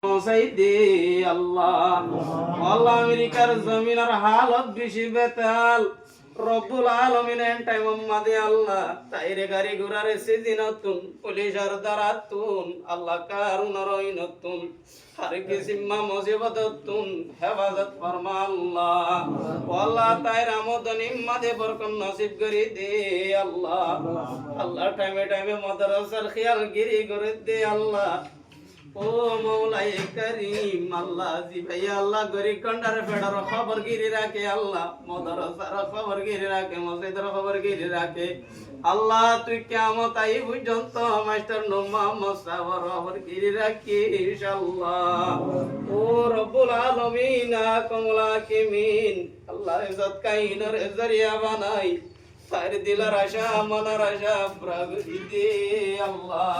পৌঁছাইতে আল্লাহ। আল্লাহ আমেরিকার জমিনের হালত বেশি বেতাল। রব্বুল আলামিন এন টাইম মাদে আল্লাহ তাইরে গাড়ি ঘোড়ারে সিজিনতুন পুলিশের দ্বারাতুন আল্লাহ কারুনার নতুন হারে কিসিম্মা মুসিবততুন হেফাজত ফরমা আল্লাহ। আল্লাহ তাইর আমদনি মাদে বরকত নসিব করি দে আল্লাহ। আল্লাহ টাইমে টাইমে মাদ্রাসার খেয়াল গিরি করে দে আল্লাহ। ও মৌলাই করিম আল্লাহ জি ভাই আল্লাহ গরি কন্ডার ফেডার খবর গিরি রাখে আল্লাহ। মাদ্রাসার খবর গিরি রাখে, মসজিদের খবর গিরি রাখে আল্লাহ। তুই কিয়ামত আই পর্যন্ত মাস্টার নো মোহাম্মদ সাহেবের খবর গিরি রাখিস আল্লাহ। ও রব্বুল আলামিন কমলা কিমিন আল্লাহ ইজ্জত কাইনের জরিয়া বানাই তার দিলার আশা মনের আশা প্রগতি দে আল্লাহ।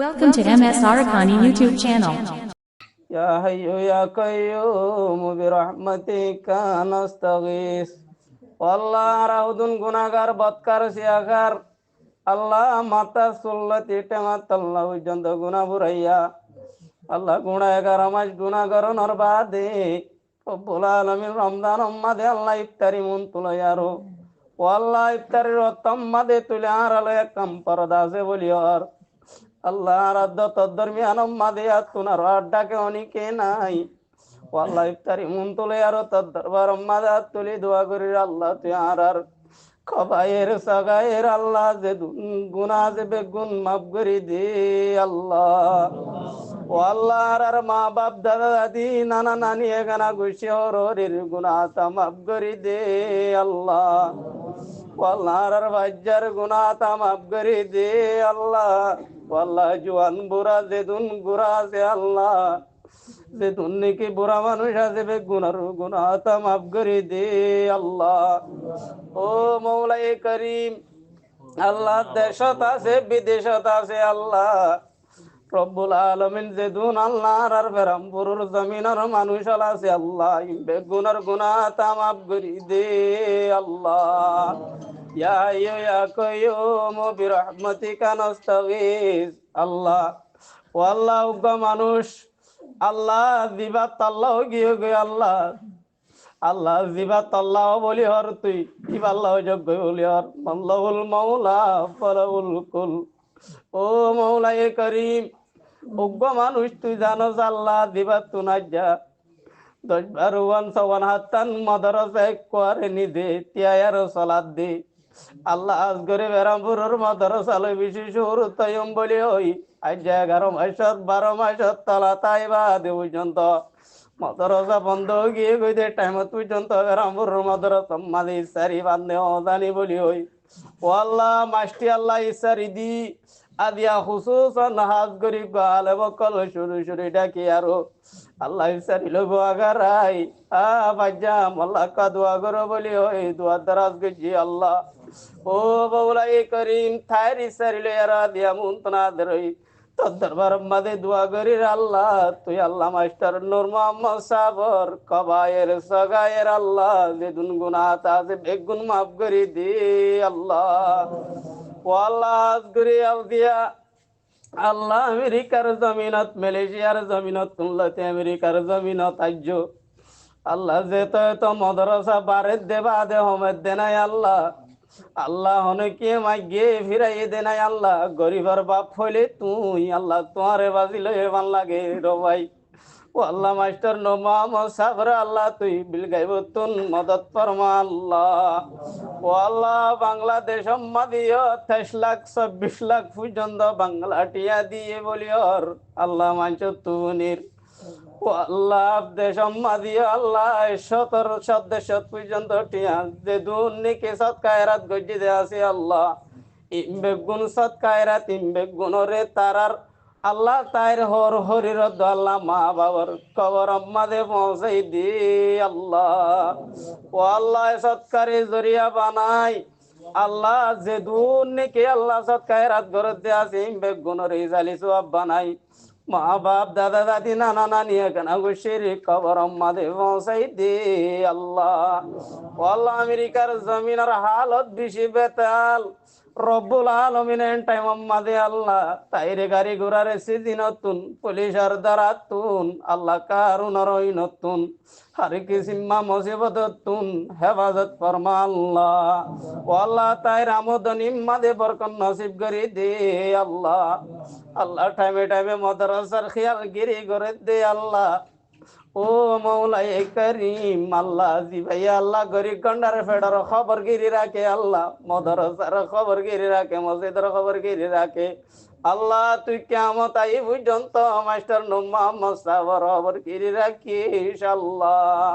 Welcome to MS Arakani YouTube channel. يا حي يا قيوم برحمتك نستغيث والله রাউদুন গুনাহগার বদকার সিয়াগার আল্লাহ মাতা সুল্লতি টেমাত আল্লাহ পর্যন্ত গুনাহ বুরাইয়া আল্লাহ গুনাহগার মাস গুনাহ করনর বাদে রব্বুল আলামিন রমজান উম্মাদে আল্লাহ ইফতারি মুন তুলায়ারো আল্লাহ ইফতারির তম্মাদে তুলে আর আলো কাম পরদাসে বলিয়র আল্লাহ রাদ্দ তদ্দরমিয়ান মাদে তুনার আড্ডাকে অনেকে নাই আল্লাহ ইফতারি মুন তুলে আর তদ্দরবার মাদে তুলি দোয়া করি আল্লাহ তুই আর খবায়ের সাগায়ের আল্লাহ যে গুনা যে বেগুন মাফ করি দে আল্লাহ। ও আল্লাহ আর মা বাপ দাদা দাদি নানা নানি এখানা গুছি হরির গুনা তা মাফ করি দে আল্লাহ। আল্লাহর বাজ্জার গুনাহ তা মাফ করি দে আল্লাহ। আল্লাহ জওয়ান বুড়া যেদুন গুরা আছে আল্লাহ, যেদুন নাকি বুড়া মানুষ আছে বে গুনার গুনাহ তা মাফ করি দে আল্লাহ। ও মৌলাই করিম আল্লাহ দেশত আছে বিদেশত আছে আল্লাহ রব্বুল আলামিন যেদুন আল্লাহর আর বেরামপুরের জমিনের মানুষ আছে আল্লাহ ইমবে গুনার গুনাহ তা মাফ করি দে আল্লাহ। ইয়া হাইয়্যু ইয়া কাইয়্যুম বিরহমাতিকা নাস্তাগীথ আল্লাহ। ও আল্লাহ উগ্র মানুষ আল্লাহ দিবাত আল্লাহ গিয়ে গিয়ে আল্লাহ আল্লাহ জিবাত আল্লাহ বলি হর তুই ইবাল্লাহ যোগ্য বলি হর আল্লাহুল মাওলা ফালাহুল কুল। ও মৌলাই করিম উগ্র মানুষ তুই জানোস আল্লাহ দিবাত তু নাজ্জা 10 বার ওয়ান সওয়ান হাত্তান মাদ্রাসা করে নি দে তিয়ায়ার সালাত দে আল্লাহ আজ করে বেরামপুরের মাদ্রাসা লই বিশেষ তাইম বলি হই আজ 11 মাসত 12 মাসত তালা তাইবা দে পর্যন্ত মাদ্রাসা বন্ধ গিয়ে গইতে টাইম পর্যন্ত বেরামপুরের মাদ্রাসা মাদি সারি বান্ধে অদানি বলি হই। ও আল্লাহ মাস্টি আল্লাহ ইসারি দি আদিয়া খুসুসান হাজ করি গাল বকল শুরু শুরু ডাকি আরো আল্লাহ ইসারি লব আগারাই বাজ্জা আল্লাহ কা দোয়া করো বলি হই দোয়া দরাজ গজি আল্লাহ। ও বাউলাই করিম থাইর ইসারি লয়ারা দিয়া মুন্তনা দরই তো দরবার মাদে দোয়া করি আল্লাহ তুই আল্লাহ মাস্টার নূর মোহাম্মদ সাবর কবায়ের সগায়ের আল্লাহ যেদুন গুনাহ তা যে বেগুন মাফ করি দে আল্লাহ। ও আল্লাহ আজগরি আউদিয়া আল্লাহ আমেরিকার জমিনত মালয়েশিয়ার জমিনত তুলতে আমেরিকার জমিনত আজ্য আল্লাহ যেত তো মাদ্রাসা বারে দেবা দে হমেদ দে নাই আল্লাহ। আল্লাহ অনেকে মাইগে ফিরাই দে নাই আল্লাহ গরিবার বাপ হইলে তুই আল্লাহ তোমারে বাজিলে এবার লাগে রবাই। ও আল্লাহ মাস্টার নো মোহাম্মদ সাবর আল্লাহ তুই বিল গাইব তুন মদত ফরমা আল্লাহ। ও আল্লাহ বাংলাদেশ মাদিও 28 লাখ 26 লাখ পর্যন্ত বাংলা টিয়া দিয়ে বলিওর আল্লাহ মাঞ্চ তুনির। ও আল্লাহ দেশ মাদিও আল্লাহ 17 পর্যন্ত টিয়া যে দুনিকে সৎ কায়রাত গজি দে আছে আল্লাহ ইমবে গুণ সৎ কায়রাত ইমবে গুণরে তারার আল্লাহ তাইর হর হরির আল্লাহ মা বাবার কবর আম্মাদে পৌঁছাই দি আল্লাহ। ও আল্লাহ সৎকারে জরিয়া বানাই আল্লাহ যে দুনিকে আল্লাহ সৎকায় রাত গরত দে আছে ইমবে গুণর ইজালি সওয়াব বানাই মা বাপ দাদা দাদি নানা নানি এখানা গুশির কবর আম্মাদে পৌঁছাই দি আল্লাহ। ও আল্লাহ আমেরিকার জমিনের হালত বেশি বেতাল রব্বুল আলমিনের টাইম মাদে আল্লাহ তাইরে গাড়ি ঘোড়ার সিজি নতুন পুলিশের দ্বারা তুন আল্লাহ কারুনার নতুন হারি কিসিম্মা মুসিবত তুন হেফাজত ফরমা আল্লাহ ও আল্লাহ তাইর আমদনি মাদে বরকন নসিব করি দে আল্লাহ আল্লাহ টাইমে টাইমে মাদ্রাসার খেয়াল গিরি করে দে আল্লাহ ও মৌলাই করিম আল্লাহ জি ভাই আল্লাহ গরিব গন্ডার ফেডার খবর গিরি রাখে আল্লাহ মদরসার খবর গিরি রাখে মসজিদের খবর গিরি রাখে আল্লাহ তুই কেমত আই পর্যন্ত মাস্টার মোহাম্মদ সাবর খবর গিরি রাখিস আল্লাহ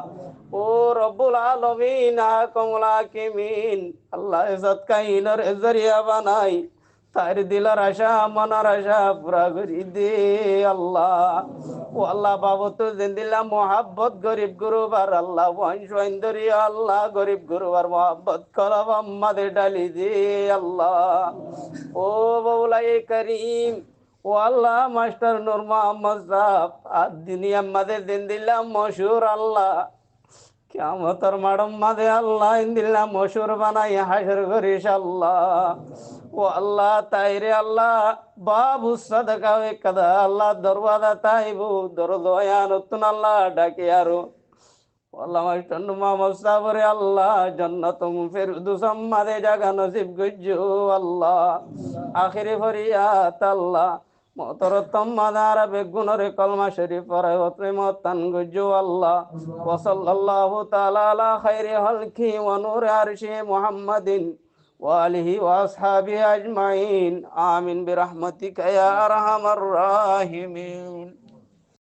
ও রব্বুল আলমিন কমলা কিমিন আল্লাহ ইজ্জত কাইনর জরিয়া বানাই তার দিলার আশা মনার আশা পুরা করি দে আল্লাহ ও আল্লাহ বাবু তো দিলাম মোহাব্বত গরিব গুরুবার আল্লাহ ওয়াইন্দরি আল্লাহ গরিব গুরুবার মোহাব্বত করব আমাদের ডালি দে আল্লাহ ও বৌলাই করিম ও আল্লাহ মাস্টার নূর মোহাম্মদ সাহেব আর দিনী আমাদের দিলাম মশহুর আল্লাহ কিয়ামতের মাডম মাদে আল্লাহ ইন্দিল্লা মশুর বানাই হাসর করিস আল্লাহ ও আল্লাহ তাইরে আল্লাহ বাবু সাদকা কাদা আল্লাহ দরওয়াজা তাইবু দরদয়া নতুন আল্লাহ ডাকে আরো আল্লাহ মাস্টার মোহাম্মদ সাবরে আল্লাহ জান্নাতুম ফিরদৌসম মাদে জাগা নসিব গজ্জু আল্লাহ আখিরি ফরিয়াত আল্লাহ মোহতরতম মাদার বেগুনরে কলমা শরীফ পরে প্রেমতান গুজু আল্লাহ ওয়া সাল্লাল্লাহু তাআলা আলা খাইরি হালকি ওয়া নূর আরশি মুহাম্মাদিন ওয়া আলিহি ওয়া আসহাবিহি আজমাইন আমিন বিরহমাতিকা ইয়া আরহামার রাহিমিন।